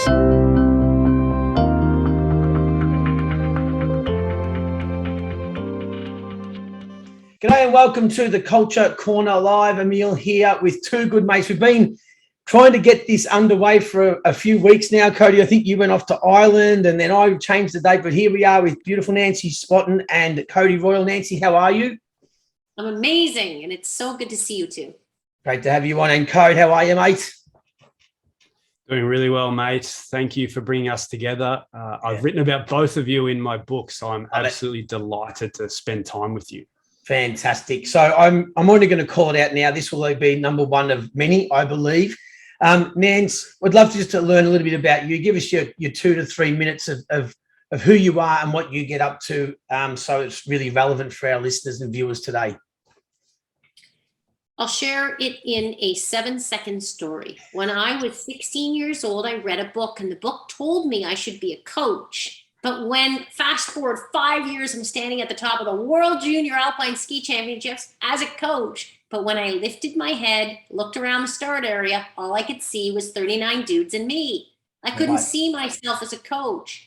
G'day and welcome to the Culture Corner Live. Emil here with two good mates. We've been trying to get this underway for a few weeks now. Cody, I think you went off to Ireland and then I changed the date, but here we are with beautiful Nancy Spotton and Cody Royal. Nancy, how are you? I'm amazing, and it's so good to see you too. Great to have you on. And Cody, how are you, mate? Doing really well, mate. Thank you for bringing us together. I've written about both of you in my book, so I'm absolutely delighted to spend time with you. Fantastic. So I'm only going to call it out now. This will be number one of many, I believe. Nance, would love just to learn a little bit about you. Give us your 2 to 3 minutes of who you are and what you get up to, so it's really relevant for our listeners and viewers today. I'll share it in a 7-second story. When I was 16 years old, I read a book, and the book told me I should be a coach. But when fast forward 5 years, I'm standing at the top of the World Junior Alpine Ski Championships as a coach. But when I lifted my head, looked around the start area, all I could see was 39 dudes and me. I couldn't see myself as a coach.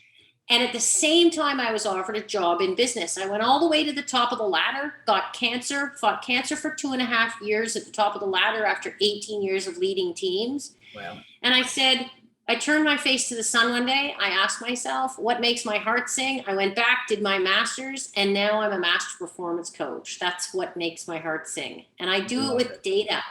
And at the same time, I was offered a job in business. I went all the way to the top of the ladder, got cancer, fought cancer for 2.5 years at the top of the ladder after 18 years of leading teams. Wow. And I turned my face to the sun one day. I asked myself, what makes my heart sing? I went back, did my master's, and now I'm a master performance coach. That's what makes my heart sing. And I do it with data.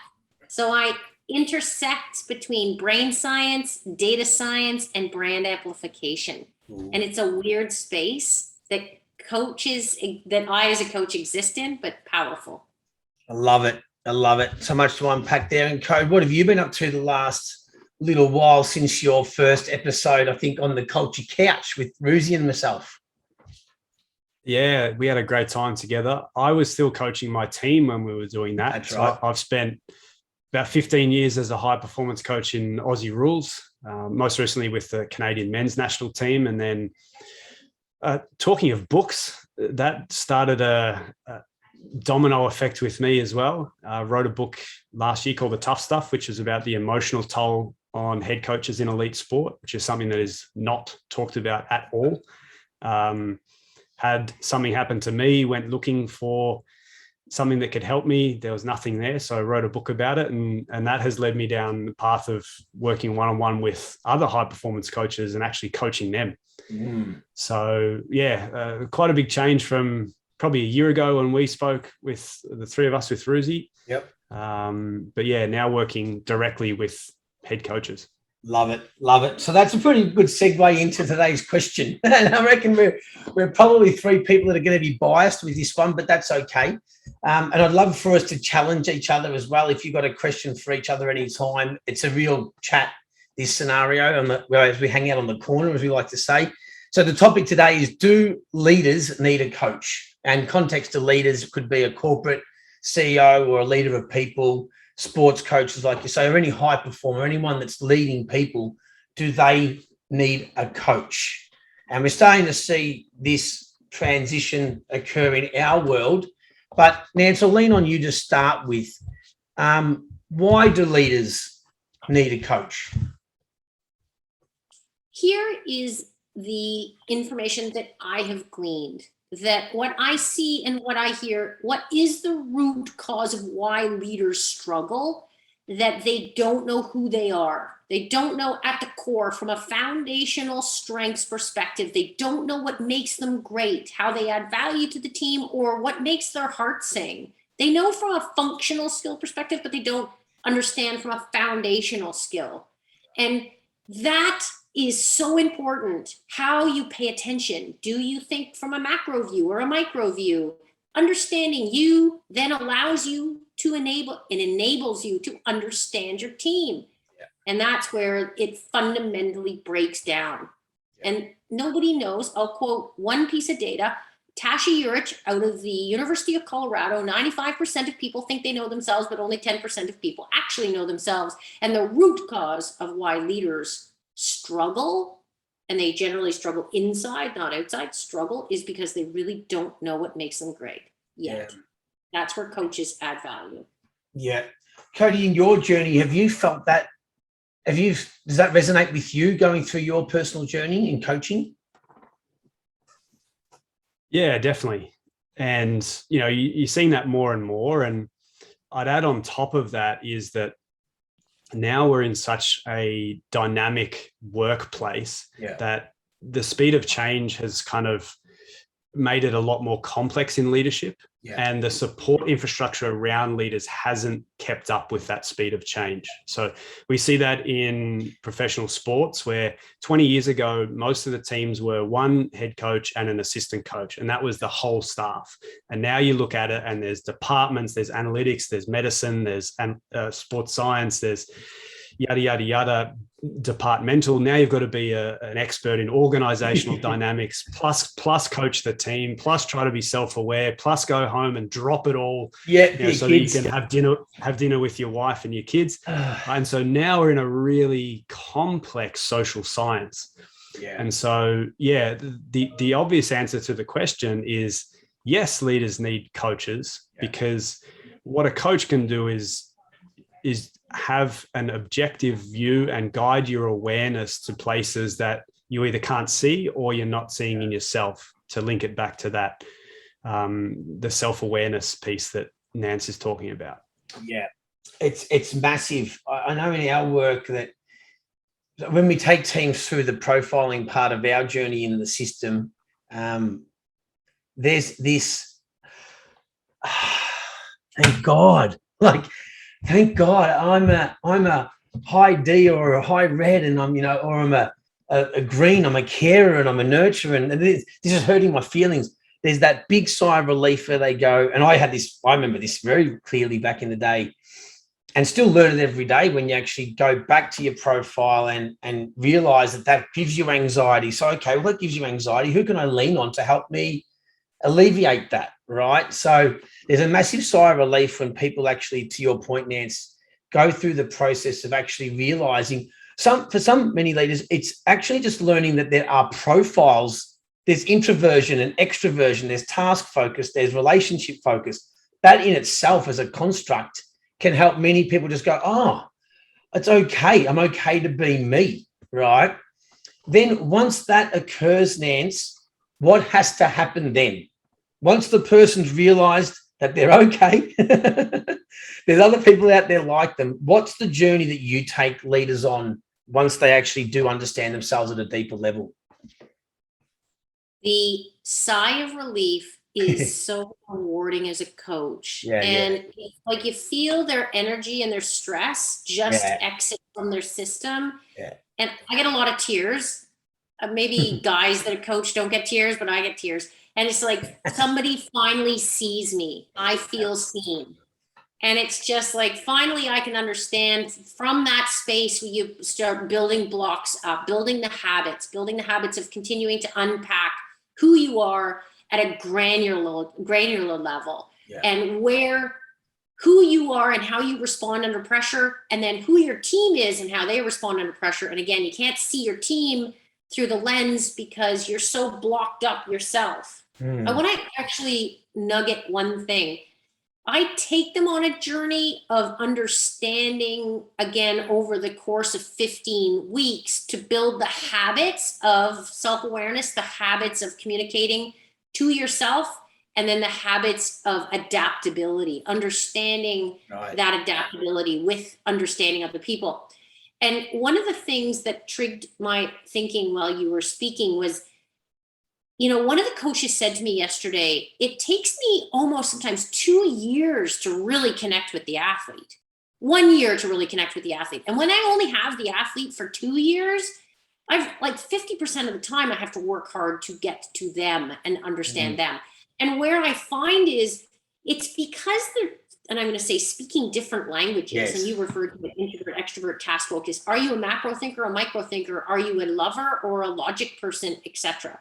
So I intersect between brain science, data science, and brand amplification. And it's a weird space that I as a coach exist in, but powerful. I love it. I love it. So much to unpack there. And Code, what have you been up to the last little while since your first episode, I think, on the Culture Couch with Ruzi and myself? Yeah, we had a great time together. I was still coaching my team when we were doing that. That's right. I've spent about 15 years as a high performance coach in Aussie Rules, most recently with the Canadian men's national team. And then talking of books, that started a domino effect with me as well. I wrote a book last year called The Tough Stuff, which is about the emotional toll on head coaches in elite sport, which is something that is not talked about at all. Had something happen to me, went looking for something that could help me. There was nothing there. So I wrote a book about it. And that has led me down the path of working one-on-one with other high performance coaches and actually coaching them. So yeah, quite a big change from probably a year ago when we spoke with the three of us with Ruzi. Yep. But yeah, now working directly with head coaches. Love it. Love it. So that's a pretty good segue into today's question. And I reckon we're probably three people that are going to be biased with this one, but that's okay. And I'd love for us to challenge each other as well. If you've got a question for each other anytime, it's a real chat, this scenario, as we hang out on the corner, as we like to say. So the topic today is, do leaders need a coach? And context to leaders could be a corporate CEO or a leader of people, sports coaches, like you say, or any high performer, anyone that's leading people. Do they need a coach? And we're starting to see this transition occur in our world. But Nance, I'll lean on you to start with. Why do leaders need a coach? Here is the information that I have gleaned, that what I see and what I hear, what is the root cause of why leaders struggle? That they don't know who they are. They don't know at the core, from a foundational strengths perspective, they don't know what makes them great, how they add value to the team, or what makes their heart sing. They know from a functional skill perspective, but they don't understand from a foundational skill. And that is so important, how you pay attention. Do you think from a macro view or a micro view? Understanding you then allows you to enables you to understand your team. Yeah. And that's where it fundamentally breaks down. Yeah. And nobody knows. I'll quote one piece of data. Tashi Urich out of the University of Colorado, 95% of people think they know themselves, but only 10% of people actually know themselves. And the root cause of why leaders struggle, and they generally struggle inside, not outside, struggle, is because they really don't know what makes them great yet. Yeah. That's where coaches add value. Yeah. Cody, in your journey, have you felt that does that resonate with you going through your personal journey in coaching? Yeah, definitely. And, you're seeing that more and more. And I'd add on top of that is that now we're in such a dynamic workplace that the speed of change has kind of made it a lot more complex in leadership. And the support infrastructure around leaders hasn't kept up with that speed of change. So we see that in professional sports, where 20 years ago, most of the teams were one head coach and an assistant coach, and that was the whole staff. And now you look at it and there's departments, there's analytics, there's medicine, there's sports science, there's yada, yada, yada, departmental. Now you've got to be an expert in organizational dynamics, plus coach the team, plus try to be self-aware, plus go home and drop it all. So that you can have dinner with your wife and your kids. And so now we're in a really complex social science. And so, the obvious answer to the question is yes, leaders need coaches, because what a coach can do is have an objective view and guide your awareness to places that you either can't see or you're not seeing in yourself, to link it back to that, the self-awareness piece that Nance is talking about. Yeah. It's massive. I know in our work that when we take teams through the profiling part of our journey into the system, there's this, thank God, thank God I'm a high D or a high red, and I'm, or I'm a green, I'm a carer and I'm a nurturer, and this is hurting my feelings. There's that big sigh of relief where they go, and I remember this very clearly back in the day, and still learn it every day when you actually go back to your profile and realize that gives you anxiety. So, okay, well, that gives you anxiety. Who can I lean on to help me alleviate that, right? So there's a massive sigh of relief when people actually, to your point, Nance, go through the process of actually realizing for many leaders, it's actually just learning that there are profiles. There's introversion and extroversion. There's task focus. There's relationship focus. That in itself as a construct can help many people just go, oh, it's okay. I'm okay to be me, right? Then once that occurs, Nance, what has to happen then? Once the person's realized that they're okay, there's other people out there like them. What's the journey that you take leaders on once they actually do understand themselves at a deeper level? The sigh of relief is so rewarding as a coach. It's like you feel their energy and their stress just exit from their system. And I get a lot of tears. Maybe guys that are coached don't get tears, but I get tears. And it's like somebody finally sees me. I feel seen. And it's just like, finally, I can understand from that space where you start building blocks up, building the habits of continuing to unpack who you are at a granular level, and who you are and how you respond under pressure, and then who your team is and how they respond under pressure. And again, you can't see your team through the lens because you're so blocked up yourself. I want to actually nugget one thing. I take them on a journey of understanding, again, over the course of 15 weeks, to build the habits of self-awareness, the habits of communicating to yourself, and then the habits of adaptability, understanding that adaptability with understanding other people. And one of the things that triggered my thinking while you were speaking was, one of the coaches said to me yesterday, it takes me almost sometimes 2 years to really connect with the athlete. 1 year to really connect with the athlete. And when I only have the athlete for 2 years, I've 50% of the time I have to work hard to get to them and understand them. And where I find is it's because they're, and I'm going to say, speaking different languages. And you referred to an introvert, extrovert, task focus. Are you a macro thinker, a micro thinker? Are you a lover or a logic person, etc.?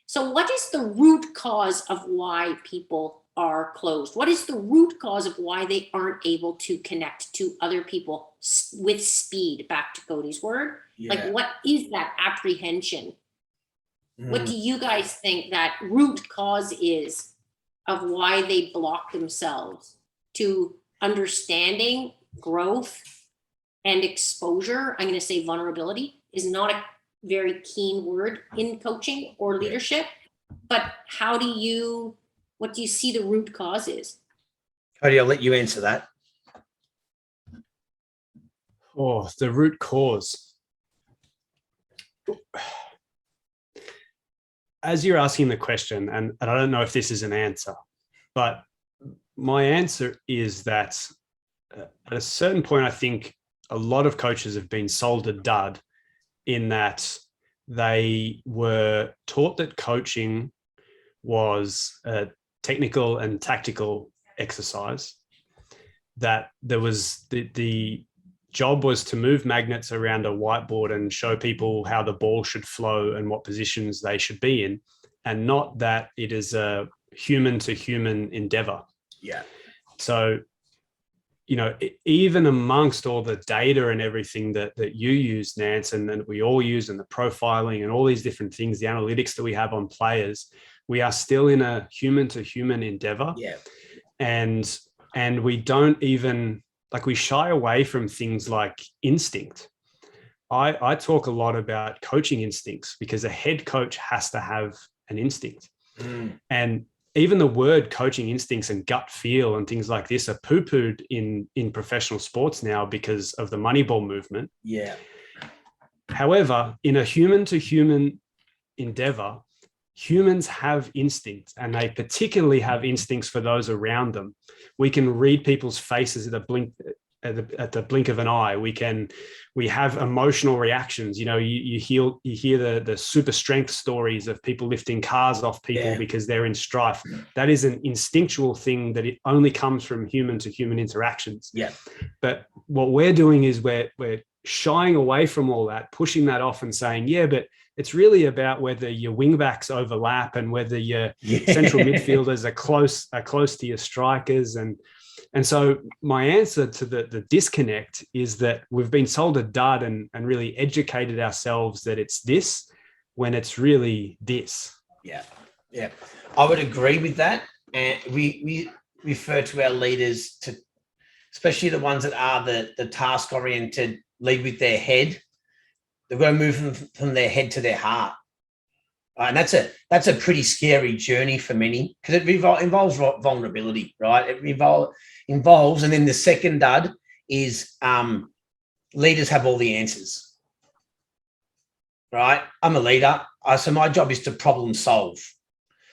So what is the root cause of why people are closed? What is the root cause of why they aren't able to connect to other people with speed? Back to Cody's word. What is that apprehension? What do you guys think that root cause is of why they block themselves to understanding, growth, and exposure, I'm going to say vulnerability is not a very keen word in coaching or leadership, but what do you see the root cause is? Cody, I'll let you answer that. Oh, the root cause. As you're asking the question, and I don't know if this is an answer, but my answer is that at a certain point, I think a lot of coaches have been sold a dud in that they were taught that coaching was a technical and tactical exercise, that there was the job was to move magnets around a whiteboard and show people how the ball should flow and what positions they should be in, and not that it is a human to human endeavor. Yeah. So, even amongst all the data and everything that you use, Nance, and that we all use, and the profiling and all these different things, the analytics that we have on players, we are still in a human to human endeavor. Yeah. And we don't even, we shy away from things like instinct. I talk a lot about coaching instincts because a head coach has to have an instinct. And even the word coaching instincts and gut feel and things like this are poo-pooed in professional sports now because of the Moneyball movement. Yeah. However, in a human to human endeavor, humans have instincts, and they particularly have instincts for those around them. We can read people's faces at the blink of an eye. We have emotional reactions. You hear the super strength stories of people lifting cars off people because they're in strife. That is an instinctual thing that it only comes from human to human interactions. Yeah. But what we're doing is we're shying away from all that, pushing that off and saying, but it's really about whether your wingbacks overlap and whether your central midfielders are close to your strikers. And so my answer to the disconnect is that we've been sold a dud and really educated ourselves that it's this when it's really this. Yeah. Yeah. I would agree with that. And we refer to our leaders to, especially the ones that are the task oriented, lead with their head. They've got to move from their head to their heart. And that's a pretty scary journey for many because it involves vulnerability, right? It involves, and then the second dud is leaders have all the answers, right? I'm a leader, so my job is to problem solve.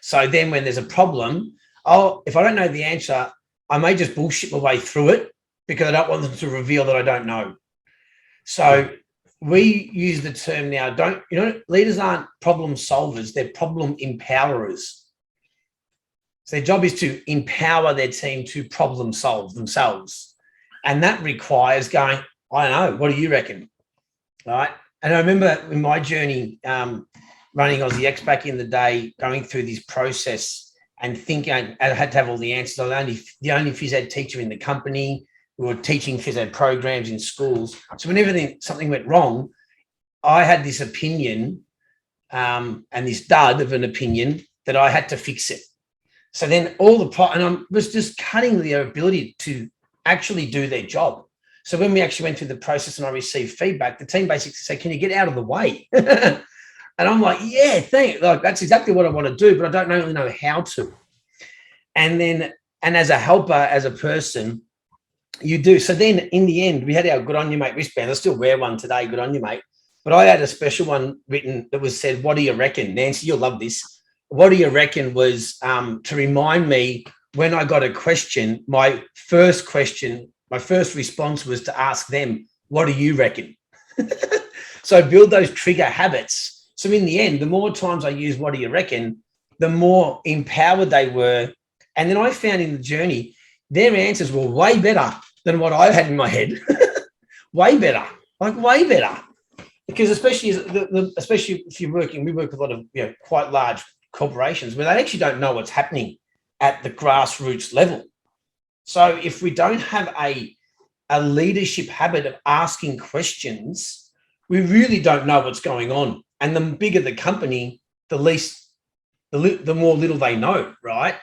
So then when there's a problem, if I don't know the answer, I may just bullshit my way through it because I don't want them to reveal that I don't know. So we use the term now, leaders aren't problem solvers, they're problem empowerers. So their job is to empower their team to problem solve themselves. And that requires going, I don't know, what do you reckon? Right. And I remember in my journey running Aussie X back in the day, going through this process and thinking I had to have all the answers. I was the only phys ed teacher in the company. We were teaching phys ed programs in schools. So whenever something went wrong, I had this opinion and this dud of an opinion that I had to fix it. So then and I was just cutting their ability to actually do their job. So when we actually went through the process and I received feedback, the team basically said, can you get out of the way? And I'm like, yeah, thanks. That's exactly what I want to do, but I don't really know how to. And as a helper, as a person, you do. So then in the end, we had our good on you, mate wristband. I still wear one today, good on you, mate. But I had a special one written that said, what do you reckon? Nancy, you'll love this. What do you reckon was to remind me when I got a question, my first response was to ask them, what do you reckon? So build those trigger habits. So in the end, the more times I use what do you reckon, the more empowered they were. And then I found in the journey, their answers were way better than what I had in my head. Way better. Because especially if we work with a lot of quite large corporations where they actually don't know what's happening at the grassroots level. So if we don't have a leadership habit of asking questions, we really don't know what's going on. And the bigger the company, the more little they know, right?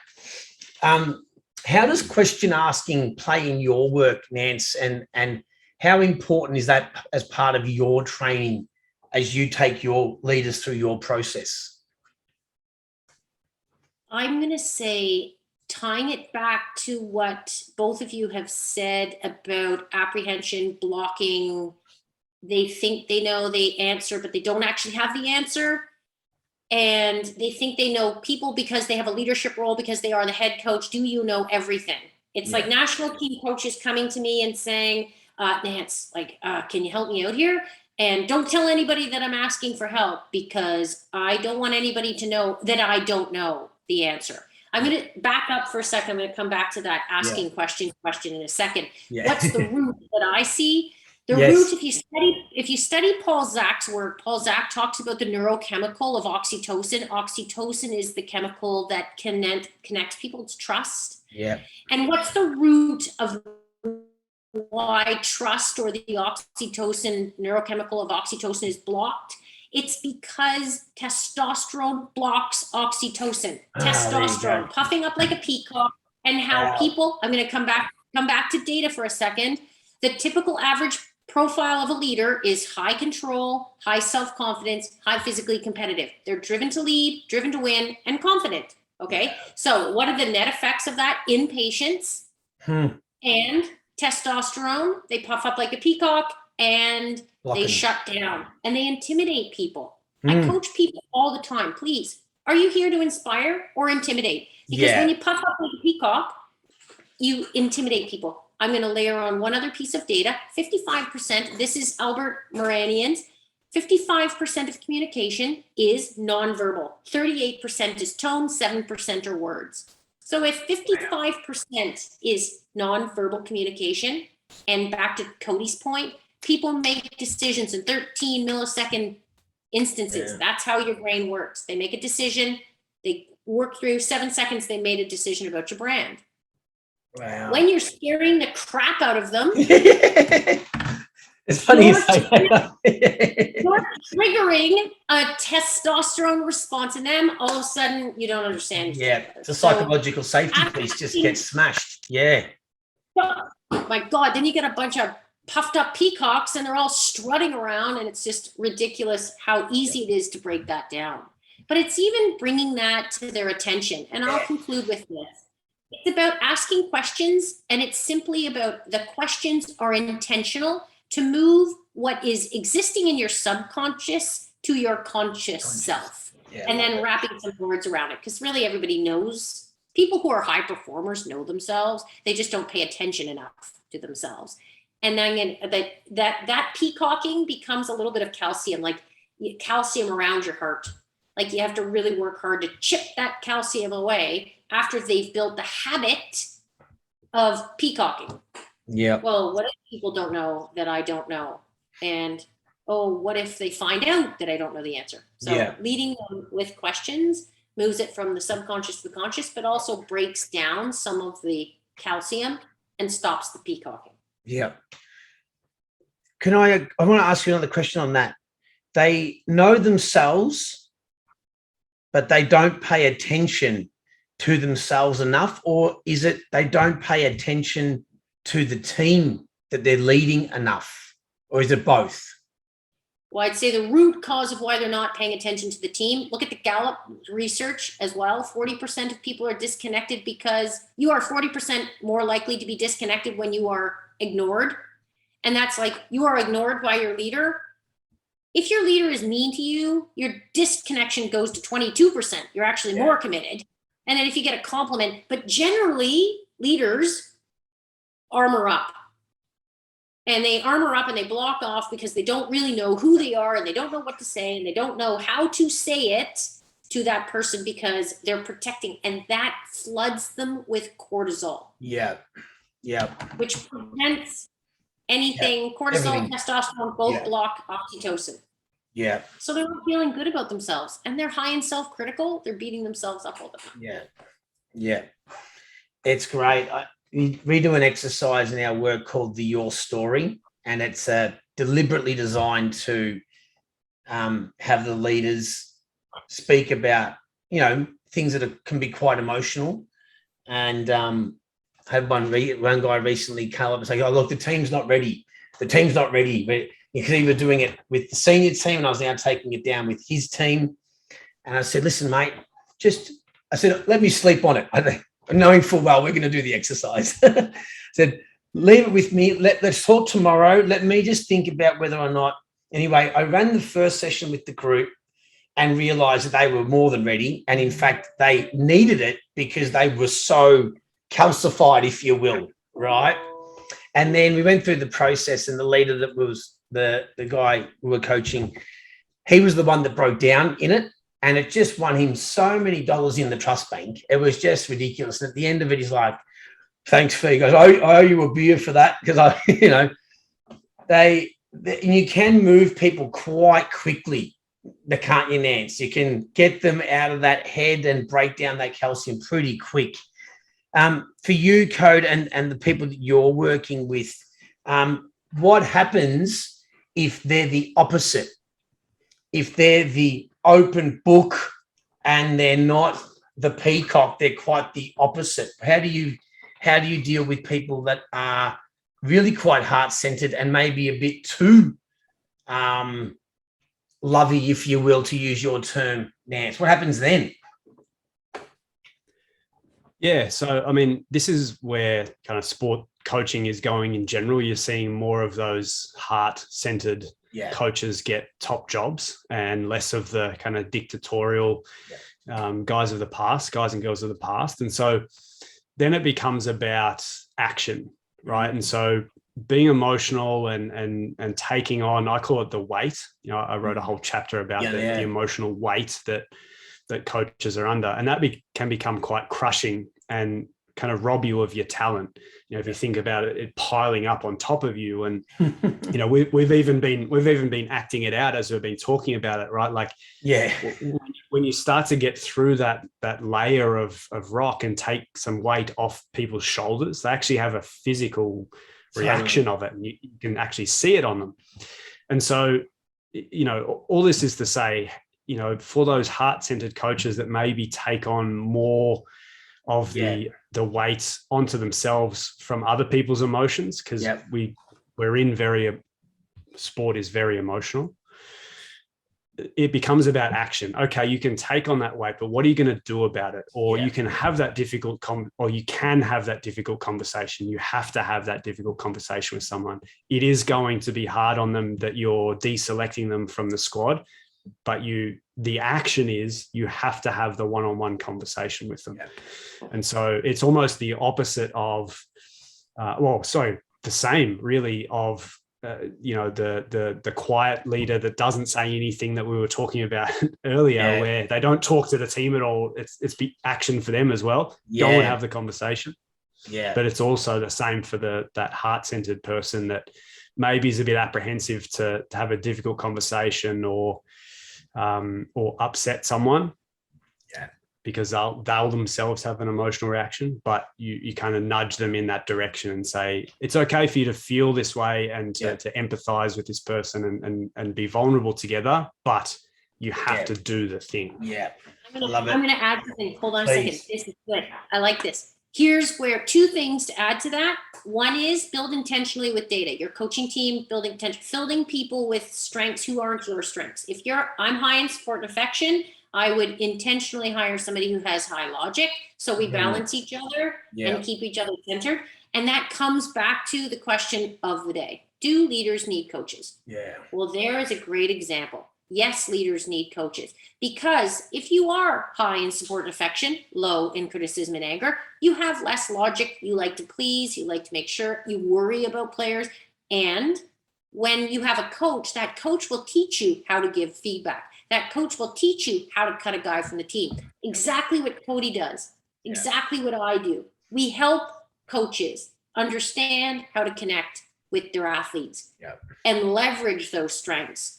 How does question asking play in your work, Nance? And How important is that as part of your training as you take your leaders through your process? I'm going to say, tying it back to what both of you have said about apprehension, blocking, they think they know the answer, but they don't actually have the answer. And they think they know people because they have a leadership role, because they are the head coach. Do you know everything? It's like national team coaches coming to me and saying, Nance, can you help me out here? And don't tell anybody that I'm asking for help, because I don't want anybody to know that I don't know the answer. I'm going to back up for a second. I'm going to come back to that asking question in a second. What's the root that I see? The root, if you study Paul Zach's work, Paul Zach talks about the neurochemical of oxytocin. Oxytocin is the chemical that connects people to trust. Yeah. And what's the root of why trust, or the oxytocin, neurochemical of oxytocin, is blocked? It's because testosterone blocks oxytocin. Testosterone, puffing up like a peacock, and how people, I'm going to come back to data for a second. The typical average profile of a leader is high control, high self-confidence, high physically competitive. They're driven to lead, driven to win, and confident. Okay. So what are the net effects of that? Impatience and testosterone. They puff up like a peacock, and they shut down, and they intimidate people. I coach people all the time. Please, are you here to inspire or intimidate? Because when you puff up like a peacock, you intimidate people. I'm going to layer on one other piece of data. 55%, this is Albert Moranian's, 55% of communication is nonverbal. 38% is tone, 7% are words. So if 55% is nonverbal communication, and back to Cody's point, people make decisions in 13 millisecond instances. That's how your brain works. They make a decision, they work through 7 seconds, they made a decision about your brand. Wow. When you're scaring the crap out of them, it's funny you say that. you're triggering a testosterone response in them. All of a sudden, you don't understand. The psychological safety piece just gets smashed. Oh my God, then you get a bunch of puffed up peacocks, and they're all strutting around, and it's just ridiculous how easy it is to break that down. But it's even bringing that to their attention. And I'll conclude with this. It's about asking questions, and it's simply about the questions are intentional to move what is existing in your subconscious to your conscious self, and then wrapping some words around it. Because really everybody knows, people who are high performers know themselves. They just don't pay attention enough to themselves. And then that peacocking becomes a little bit of calcium, like calcium around your heart. Like you have to really work hard to chip that calcium away after they've built the habit of peacocking. Well, what if people don't know that I don't know? And, what if they find out that I don't know the answer? So leading them with questions moves it from the subconscious to the conscious, but also breaks down some of the calcium and stops the peacocking. I want to ask you another question on that. They know themselves, but they don't pay attention to themselves enough, or is it they don't pay attention to the team that they're leading enough, or is it both? Well, I'd say the root cause of why they're not paying attention to the team, look at the Gallup research as well. 40% of people are disconnected because you are 40% more likely to be disconnected when you are ignored. And that's like, you are ignored by your leader. If your leader is mean to you, your disconnection goes to 22%. You're actually more committed. And then if you get a compliment, but generally leaders armor up. And they armor up and they block off because they don't really know who they are, and they don't know what to say, and they don't know how to say it to that person because they're protecting. And that floods them with cortisol. Which prevents anything. Cortisol, testosterone, both block oxytocin. So they're not feeling good about themselves, and they're high and self-critical. They're beating themselves up all the time. It's great. We do an exercise in our work called the Your Story, and it's deliberately designed to have the leaders speak about, things that can be quite emotional. And I had one guy recently come up and say, "Oh, look, the team's not ready. the team's not ready. But because he was doing it with the senior team, and I was now taking it down with his team. And I said, listen, mate, let me sleep on it. Knowing full well we're going to do the exercise. I said, leave it with me. Let's talk tomorrow. Let me just think about whether or not. Anyway, I ran the first session with the group and realized that they were more than ready. And in fact, they needed it because they were so calcified, if you will, right? And then we went through the process, and the leader that was the guy we were coaching, he was the one that broke down in it. And it just won him so many dollars in the trust bank. It was just ridiculous. And at the end of it, he's like, thanks, Fee. He goes, I owe you a beer for that. Because you can move people quite quickly, can't you, Nance? You can get them out of that head and break down that calcium pretty quick. For you, Code, and the people that you're working with, what happens if they're the opposite? If they're the open book and they're not the peacock, they're quite the opposite. How do you deal with people that are really quite heart-centered and maybe a bit too lovey, if you will, to use your term, Nance? What happens then? Yeah, so I mean, this is where kind of sport coaching is going in general. You're seeing more of those heart-centered coaches get top jobs and less of the kind of dictatorial guys and girls of the past. And so then it becomes about action, right? And so being emotional and taking on, I call it the weight. I wrote a whole chapter about the emotional weight that coaches are under, and that can become quite crushing and kind of rob you of your talent. If you think about it piling up on top of you, and we've even been acting it out as we've been talking about it, right? Like, when you start to get through that layer of rock and take some weight off people's shoulders, they actually have a physical reaction of it, and you can actually see it on them. And so, all this is to say, for those heart-centered coaches that maybe take on more of the weight onto themselves from other people's emotions, because sport is very emotional. It becomes about action. Okay, you can take on that weight, but what are you going to do about it? Or you can have that difficult conversation. You have to have that difficult conversation with someone. It is going to be hard on them that you're deselecting them from the squad, but the action is you have to have the one-on-one conversation with them. And so it's almost the opposite of the same really of the quiet leader that doesn't say anything, that we were talking about earlier, where they don't talk to the team at all. It's the action for them as well. Go and have the conversation. But it's also the same for that heart-centered person that maybe is a bit apprehensive to have a difficult conversation or upset someone, because they'll themselves have an emotional reaction, but you kind of nudge them in that direction and say, it's okay for you to feel this way and to empathize with this person and be vulnerable together, but you have to do the thing. I'm going to add something. Hold on a second. This is good. I like this. Here's where two things to add to that. One is build intentionally with data. Your coaching team, building people with strengths who aren't your strengths. I'm high in support and affection, I would intentionally hire somebody who has high logic, so we balance each other and keep each other centered. And that comes back to the question of the day. Do leaders need coaches? Well, there is a great example. Yes, leaders need coaches, because if you are high in support and affection, low in criticism and anger, you have less logic. You like to please, you like to make sure, you worry about players. And when you have a coach, that coach will teach you how to give feedback. That coach will teach you how to cut a guy from the team. Exactly what Cody does. Exactly what I do. We help coaches understand how to connect with their athletes and leverage those strengths.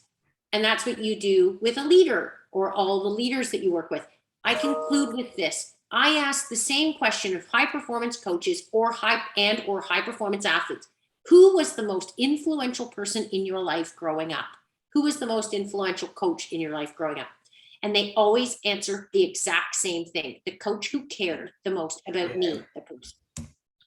And that's what you do with a leader or all the leaders that you work with. I conclude with this. I ask the same question of high performance coaches or high performance athletes. Who was the most influential person in your life growing up? Who was the most influential coach in your life growing up? And they always answer the exact same thing. The coach who cared the most about me, the person.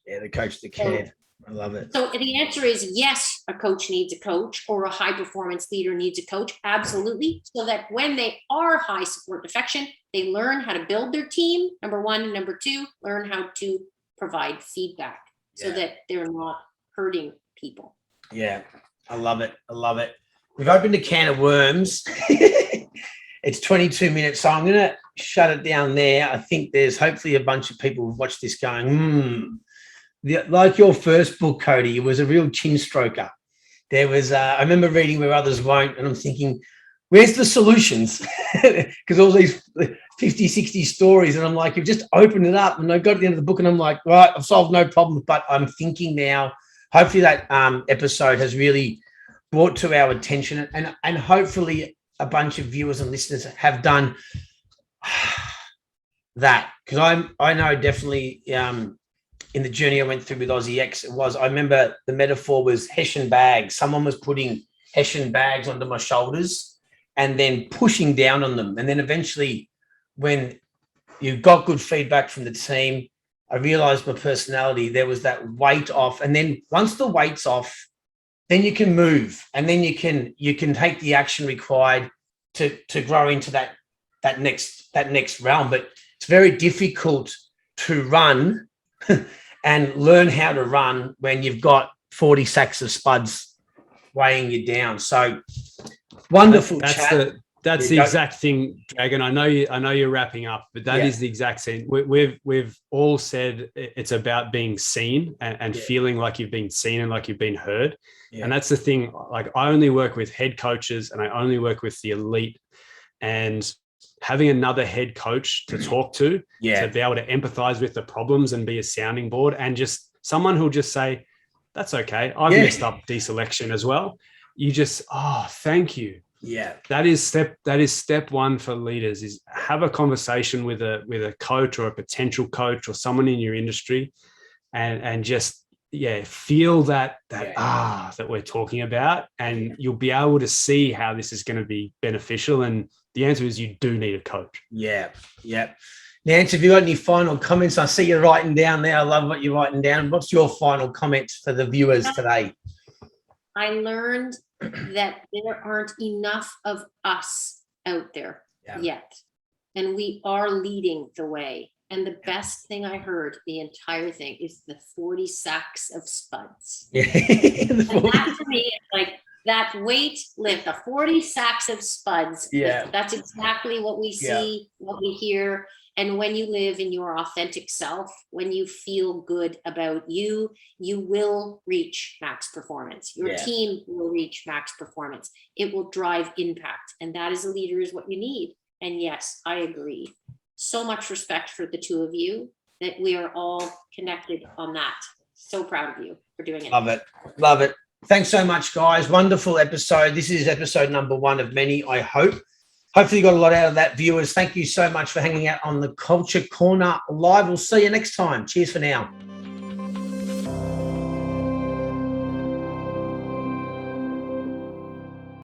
The coach that cared. I love it. So the answer is yes, a coach needs a coach, or a high performance leader needs a coach. Absolutely. So that when they are high support defection, they learn how to build their team, number one. And number two, learn how to provide feedback so that they're not hurting people. Yeah, I love it. I love it. We've opened a can of worms. It's 22 minutes, so I'm going to shut it down there. I think there's hopefully a bunch of people who've watched this going, like your first book, Cody, it was a real chin stroker. There was, I remember reading Where Others Won't, and I'm thinking, where's the solutions? Because all these 50, 60 stories, and I'm like, you've just opened it up, and I got to the end of the book, and I'm like, right, I've solved no problem, but I'm thinking now, hopefully that episode has really brought to our attention, and hopefully a bunch of viewers and listeners have done that, because I know definitely in the journey I went through with Aussie X, I remember the metaphor was Hessian bags. Someone was putting Hessian bags onto my shoulders and then pushing down on them. And then eventually when you got good feedback from the team, I realized my personality, there was that weight off. And then once the weight's off, then you can move, and then you can take the action required to grow into that next realm. But it's very difficult to run and learn how to run when you've got 40 sacks of spuds weighing you down. So wonderful chat. That's the exact thing, Dragon. I know you're wrapping up, but that is the exact same. We've all said it's about being seen and feeling like you've been seen and like you've been heard. Yeah. And that's the thing. Like, I only work with head coaches and I only work with the elite, and having another head coach to talk to be able to empathize with the problems and be a sounding board, and just someone who'll just say, that's okay, I've messed up deselection as well. You just, thank you. Yeah, that is step one for leaders, is have a conversation with a coach or a potential coach or someone in your industry, and just feel that we're talking about, and you'll be able to see how this is going to be beneficial. And the answer is you do need a coach. Yeah. Nancy, have you got any final comments? I see you're writing down there. I love what you're writing down. What's your final comments for the viewers today? I learned that there aren't enough of us out there yet. And we are leading the way. And the best thing I heard the entire thing is the 40 sacks of spuds. And that to me is like that weight lift, the 40 sacks of spuds. That's exactly what we see, what we hear. And when you live in your authentic self, when you feel good about you, you will reach max performance. Your team will reach max performance. It will drive impact. And that as a leader is what you need. And yes, I agree. So much respect for the two of you, that we are all connected on that. So proud of you for doing it. Love it. Thanks so much, guys. Wonderful episode. This is episode number 1 of many, I hope. Hopefully you got a lot out of that, viewers. Thank you so much for hanging out on the Culture Corner Live. We'll see you next time. Cheers for now.